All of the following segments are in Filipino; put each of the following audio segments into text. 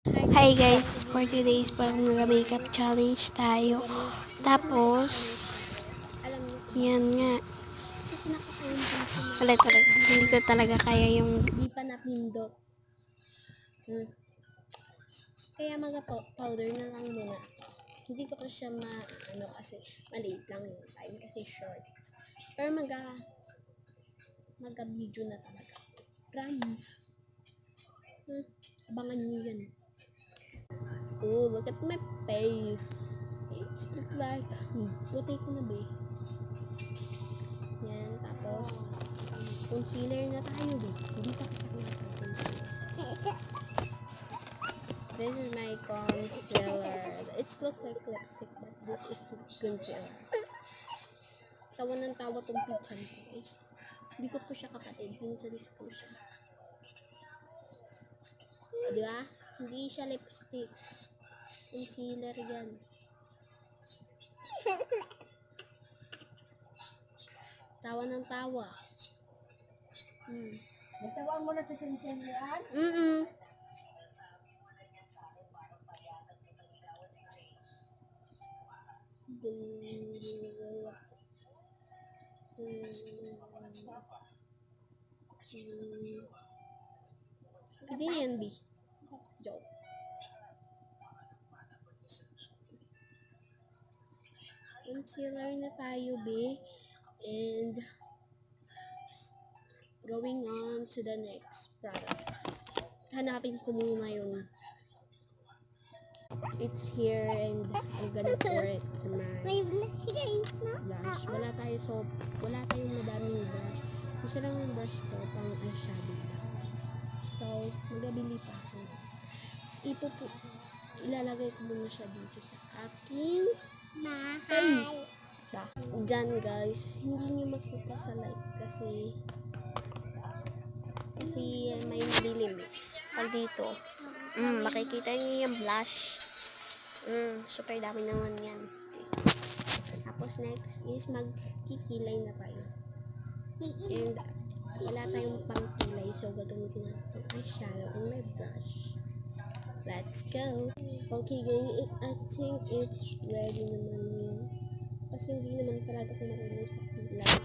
Hi guys, for today's pang makeup challenge tayo. Tapos, yan nga. Ulit. Hindi ko talaga kaya yung Hindi pa napindot. Kaya powder na lang muna. Hindi ko siya kasi maliit lang yung time kasi short. Pero maga-video na talaga. Promise. Abangan nyo yan. Oh, look at my face. It's look like, puti ko na ba eh. Yan, tapos, concealer na tayo ba. Hindi pa kasi ako concealer. This is my concealer. It looks like lipstick, but this is concealer. Tawa ng tawa tong pizza nito, guys. Hindi ko po siya kapatid. Minsan ko siya. O, diba? Hindi siya lipstick. Concealer yan. Tawa ng tawa. Nagtawaan mo na sa concealer yan? Hindi na yan, B. Joke. Concealer na tayo, B. And going on to the next product. Hanapin ko muna yung it's here and I'm gonna pour it to my blush. Wala tayong madaming brush. Isa lang yung brush ko pang eyeshadow. So, magabili pa ako. Ilalagay ko muna siya dito sa aking face. Diyan guys, hindi niyo makita sa light kasi may madilim. Pag dito, makikita niyo yung blush. Super dami naman yan. Tapos next is magkikilay na tayo. And wala tayong pang kilay, so gagamitin natin itong eyeshadow and my brush. Let's go! Okay guys, I think it's ready naman yun. Kasi hindi naman talaga ko marunong sa kilay.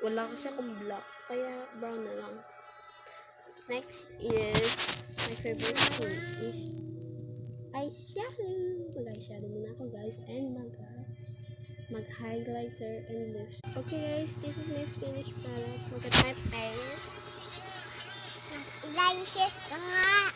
Wala kasi akong black, kaya brown na lang. Next is my favorite tool is eyeshadow. Mag-eyeshadow muna ako guys and mag-highlighter and lips. Okay guys, this is my finished product. Look at my face. Lashes ka nga.